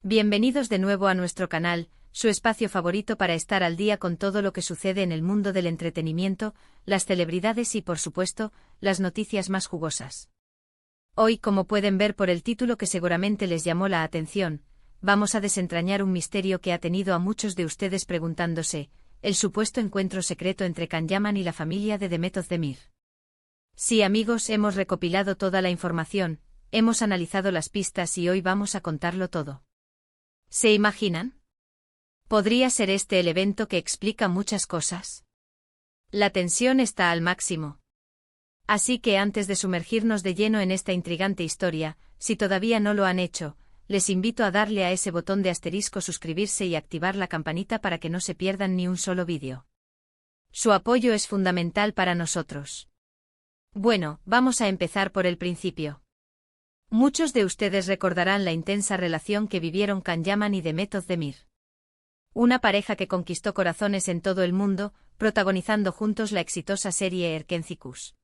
Bienvenidos de nuevo a nuestro canal, su espacio favorito para estar al día con todo lo que sucede en el mundo del entretenimiento, las celebridades y, por supuesto, las noticias más jugosas. Hoy, como pueden ver por el título que seguramente les llamó la atención, vamos a desentrañar un misterio que ha tenido a muchos de ustedes preguntándose, el supuesto encuentro secreto entre Can Yaman y la familia de Demet Özdemir. Sí, amigos, hemos recopilado toda la información, hemos analizado las pistas y hoy vamos a contarlo todo. ¿Se imaginan? ¿Podría ser este el evento que explica muchas cosas? La tensión está al máximo. Así que antes de sumergirnos de lleno en esta intrigante historia, si todavía no lo han hecho, les invito a darle a ese botón de asterisco suscribirse y activar la campanita para que no se pierdan ni un solo vídeo. Su apoyo es fundamental para nosotros. Bueno, vamos a empezar por el principio. Muchos de ustedes recordarán la intensa relación que vivieron Can Yaman y Demet Özdemir. Una pareja que conquistó corazones en todo el mundo, protagonizando juntos la exitosa serie Erkencikus.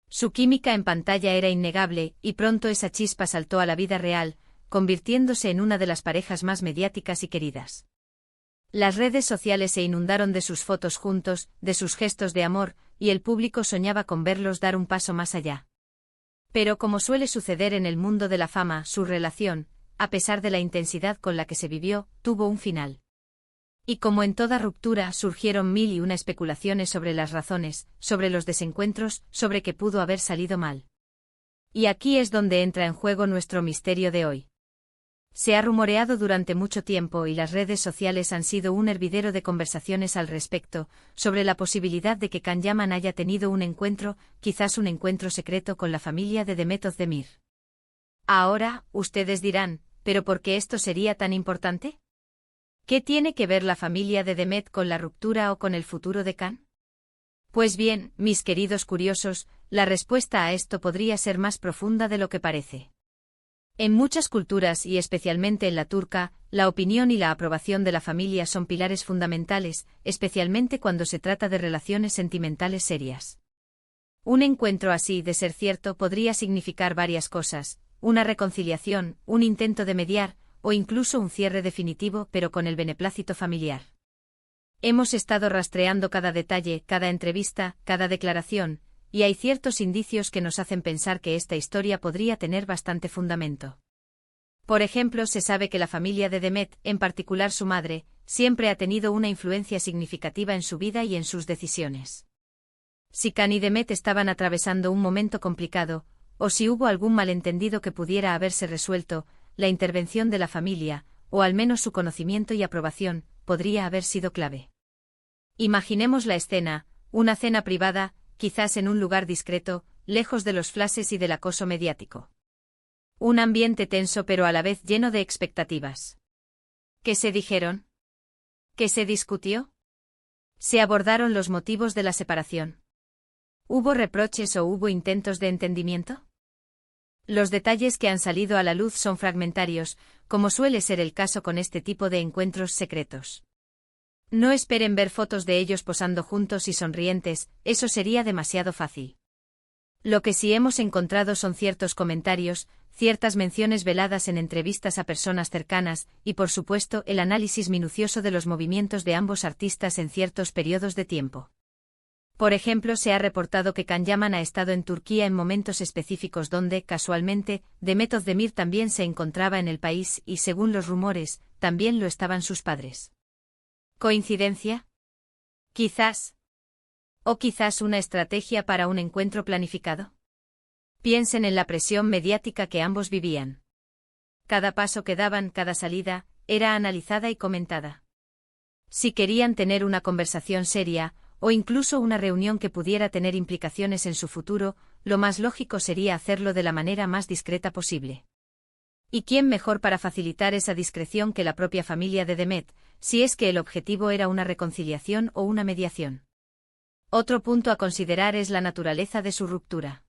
Su química en pantalla era innegable, y pronto esa chispa saltó a la vida real, convirtiéndose en una de las parejas más mediáticas y queridas. Las redes sociales se inundaron de sus fotos juntos, de sus gestos de amor, y el público soñaba con verlos dar un paso más allá. Pero como suele suceder en el mundo de la fama, su relación, a pesar de la intensidad con la que se vivió, tuvo un final. Y como en toda ruptura, surgieron mil y una especulaciones sobre las razones, sobre los desencuentros, sobre qué pudo haber salido mal. Y aquí es donde entra en juego nuestro misterio de hoy. Se ha rumoreado durante mucho tiempo y las redes sociales han sido un hervidero de conversaciones al respecto, sobre la posibilidad de que Can Yaman haya tenido un encuentro, quizás un encuentro secreto con la familia de Demet Özdemir. Ahora, ustedes dirán, ¿pero por qué esto sería tan importante? ¿Qué tiene que ver la familia de Demet con la ruptura o con el futuro de Can? Pues bien, mis queridos curiosos, la respuesta a esto podría ser más profunda de lo que parece. En muchas culturas y especialmente en la turca, la opinión y la aprobación de la familia son pilares fundamentales, especialmente cuando se trata de relaciones sentimentales serias. Un encuentro así, de ser cierto, podría significar varias cosas: una reconciliación, un intento de mediar, o incluso un cierre definitivo, pero con el beneplácito familiar. Hemos estado rastreando cada detalle, cada entrevista, cada declaración, y hay ciertos indicios que nos hacen pensar que esta historia podría tener bastante fundamento. Por ejemplo, se sabe que la familia de Demet, en particular su madre, siempre ha tenido una influencia significativa en su vida y en sus decisiones. Si Can y Demet estaban atravesando un momento complicado, o si hubo algún malentendido que pudiera haberse resuelto, la intervención de la familia, o al menos su conocimiento y aprobación, podría haber sido clave. Imaginemos la escena: una cena privada, quizás en un lugar discreto, lejos de los flashes y del acoso mediático. Un ambiente tenso pero a la vez lleno de expectativas. ¿Qué se dijeron? ¿Qué se discutió? ¿Se abordaron los motivos de la separación? ¿Hubo reproches o hubo intentos de entendimiento? Los detalles que han salido a la luz son fragmentarios, como suele ser el caso con este tipo de encuentros secretos. No esperen ver fotos de ellos posando juntos y sonrientes, eso sería demasiado fácil. Lo que sí hemos encontrado son ciertos comentarios, ciertas menciones veladas en entrevistas a personas cercanas, y por supuesto el análisis minucioso de los movimientos de ambos artistas en ciertos periodos de tiempo. Por ejemplo, se ha reportado que Can Yaman ha estado en Turquía en momentos específicos donde, casualmente, Demet Özdemir también se encontraba en el país y, según los rumores, también lo estaban sus padres. ¿Coincidencia? Quizás. ¿O quizás una estrategia para un encuentro planificado? Piensen en la presión mediática que ambos vivían. Cada paso que daban, cada salida, era analizada y comentada. Si querían tener una conversación seria, o incluso una reunión que pudiera tener implicaciones en su futuro, lo más lógico sería hacerlo de la manera más discreta posible. ¿Y quién mejor para facilitar esa discreción que la propia familia de Demet, si es que el objetivo era una reconciliación o una mediación? Otro punto a considerar es la naturaleza de su ruptura.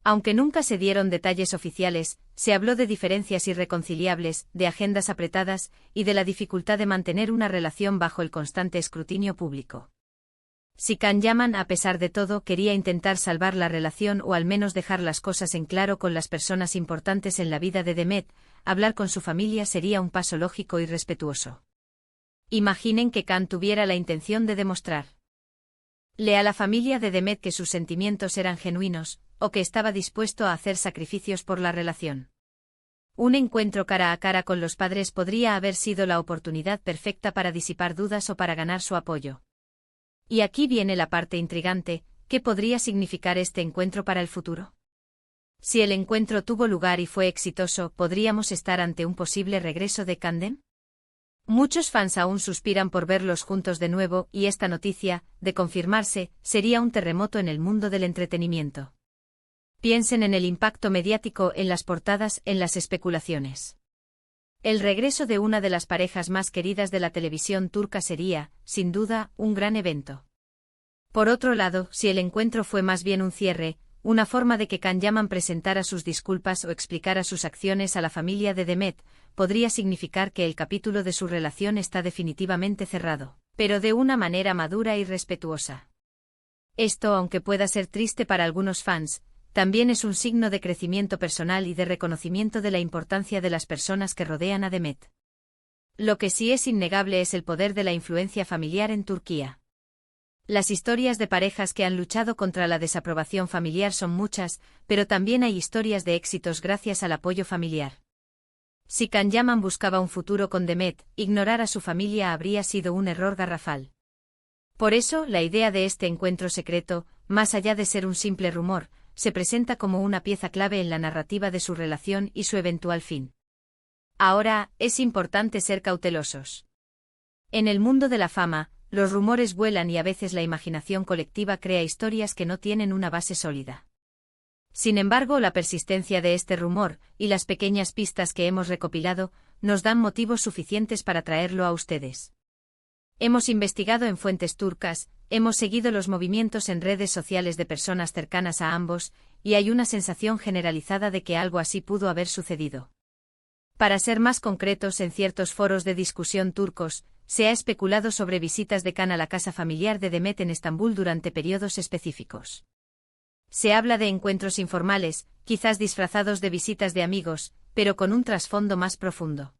Aunque nunca se dieron detalles oficiales, se habló de diferencias irreconciliables, de agendas apretadas, y de la dificultad de mantener una relación bajo el constante escrutinio público. Si Can Yaman, a pesar de todo, quería intentar salvar la relación o al menos dejar las cosas en claro con las personas importantes en la vida de Demet, hablar con su familia sería un paso lógico y respetuoso. Imaginen que Kan tuviera la intención de demostrarle a la familia de Demet que sus sentimientos eran genuinos, o que estaba dispuesto a hacer sacrificios por la relación. Un encuentro cara a cara con los padres podría haber sido la oportunidad perfecta para disipar dudas o para ganar su apoyo. Y aquí viene la parte intrigante: ¿qué podría significar este encuentro para el futuro? Si el encuentro tuvo lugar y fue exitoso, ¿podríamos estar ante un posible regreso de Kandem? Muchos fans aún suspiran por verlos juntos de nuevo, y esta noticia, de confirmarse, sería un terremoto en el mundo del entretenimiento. Piensen en el impacto mediático, en las portadas, en las especulaciones. El regreso de una de las parejas más queridas de la televisión turca sería, sin duda, un gran evento. Por otro lado, si el encuentro fue más bien un cierre, una forma de que Can Yaman presentara sus disculpas o explicara sus acciones a la familia de Demet, podría significar que el capítulo de su relación está definitivamente cerrado, pero de una manera madura y respetuosa. Esto, aunque pueda ser triste para algunos fans, también es un signo de crecimiento personal y de reconocimiento de la importancia de las personas que rodean a Demet. Lo que sí es innegable es el poder de la influencia familiar en Turquía. Las historias de parejas que han luchado contra la desaprobación familiar son muchas, pero también hay historias de éxitos gracias al apoyo familiar. Si Can Yaman buscaba un futuro con Demet, ignorar a su familia habría sido un error garrafal. Por eso, la idea de este encuentro secreto, más allá de ser un simple rumor, se presenta como una pieza clave en la narrativa de su relación y su eventual fin. Ahora, es importante ser cautelosos. En el mundo de la fama, los rumores vuelan y a veces la imaginación colectiva crea historias que no tienen una base sólida. Sin embargo, la persistencia de este rumor, y las pequeñas pistas que hemos recopilado, nos dan motivos suficientes para traerlo a ustedes. Hemos investigado en fuentes turcas, hemos seguido los movimientos en redes sociales de personas cercanas a ambos, y hay una sensación generalizada de que algo así pudo haber sucedido. Para ser más concretos, en ciertos foros de discusión turcos, se ha especulado sobre visitas de Can a la casa familiar de Demet en Estambul durante periodos específicos. Se habla de encuentros informales, quizás disfrazados de visitas de amigos, pero con un trasfondo más profundo.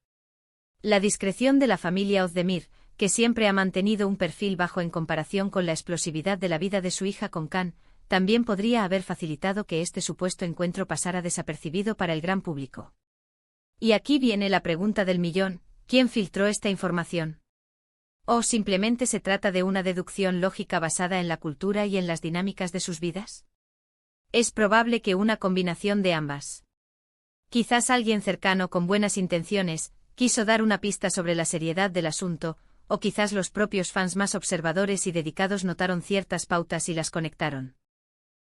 La discreción de la familia Özdemir, que siempre ha mantenido un perfil bajo en comparación con la explosividad de la vida de su hija con Can, también podría haber facilitado que este supuesto encuentro pasara desapercibido para el gran público. Y aquí viene la pregunta del millón: ¿quién filtró esta información? ¿O simplemente se trata de una deducción lógica basada en la cultura y en las dinámicas de sus vidas? Es probable que una combinación de ambas. Quizás alguien cercano con buenas intenciones quiso dar una pista sobre la seriedad del asunto, o quizás los propios fans más observadores y dedicados notaron ciertas pautas y las conectaron.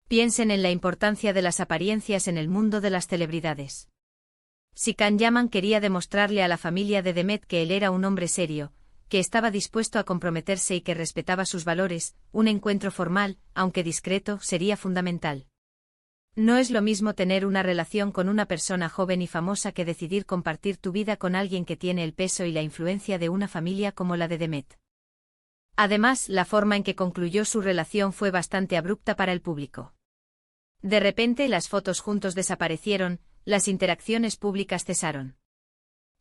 Piensen en la importancia de las apariencias en el mundo de las celebridades. Si Can Yaman quería demostrarle a la familia de Demet que él era un hombre serio, que estaba dispuesto a comprometerse y que respetaba sus valores, un encuentro formal, aunque discreto, sería fundamental. No es lo mismo tener una relación con una persona joven y famosa que decidir compartir tu vida con alguien que tiene el peso y la influencia de una familia como la de Demet. Además, la forma en que concluyó su relación fue bastante abrupta para el público. De repente las fotos juntos desaparecieron, las interacciones públicas cesaron.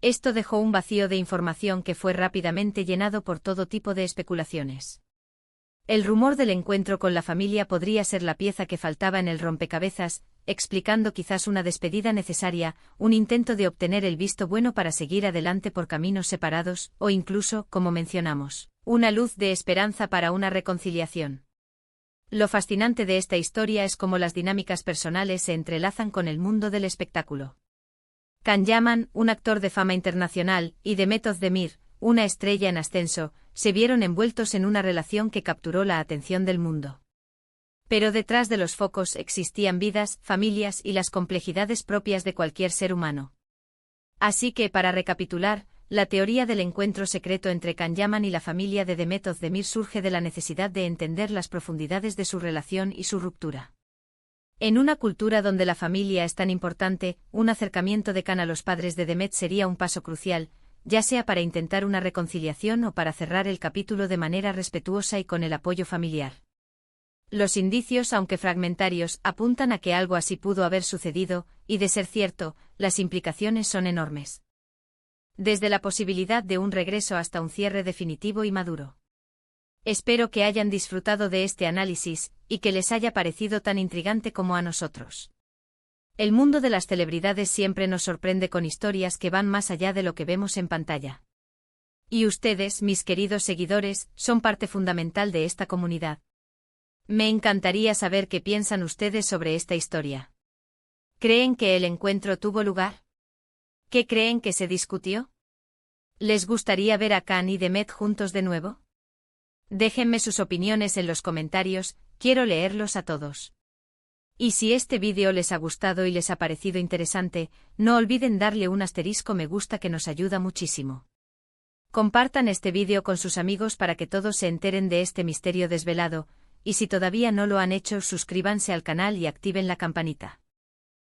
Esto dejó un vacío de información que fue rápidamente llenado por todo tipo de especulaciones. El rumor del encuentro con la familia podría ser la pieza que faltaba en el rompecabezas, explicando quizás una despedida necesaria, un intento de obtener el visto bueno para seguir adelante por caminos separados, o incluso, como mencionamos, una luz de esperanza para una reconciliación. Lo fascinante de esta historia es cómo las dinámicas personales se entrelazan con el mundo del espectáculo. Can Yaman, un actor de fama internacional, y Demet Özdemir, una estrella en ascenso, se vieron envueltos en una relación que capturó la atención del mundo. Pero detrás de los focos existían vidas, familias y las complejidades propias de cualquier ser humano. Así que, para recapitular, la teoría del encuentro secreto entre Can Yaman y la familia de Demet Özdemir surge de la necesidad de entender las profundidades de su relación y su ruptura. En una cultura donde la familia es tan importante, un acercamiento de Can a los padres de Demet sería un paso crucial, ya sea para intentar una reconciliación o para cerrar el capítulo de manera respetuosa y con el apoyo familiar. Los indicios, aunque fragmentarios, apuntan a que algo así pudo haber sucedido, y de ser cierto, las implicaciones son enormes. Desde la posibilidad de un regreso hasta un cierre definitivo y maduro. Espero que hayan disfrutado de este análisis, y que les haya parecido tan intrigante como a nosotros. El mundo de las celebridades siempre nos sorprende con historias que van más allá de lo que vemos en pantalla. Y ustedes, mis queridos seguidores, son parte fundamental de esta comunidad. Me encantaría saber qué piensan ustedes sobre esta historia. ¿Creen que el encuentro tuvo lugar? ¿Qué creen que se discutió? ¿Les gustaría ver a Khan y Demet juntos de nuevo? Déjenme sus opiniones en los comentarios, quiero leerlos a todos. Y si este vídeo les ha gustado y les ha parecido interesante, no olviden darle un asterisco me gusta que nos ayuda muchísimo. Compartan este vídeo con sus amigos para que todos se enteren de este misterio desvelado, y si todavía no lo han hecho, suscríbanse al canal y activen la campanita.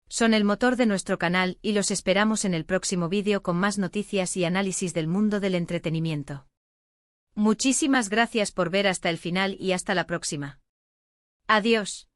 Son el motor de nuestro canal y los esperamos en el próximo vídeo con más noticias y análisis del mundo del entretenimiento. Muchísimas gracias por ver hasta el final y hasta la próxima. Adiós.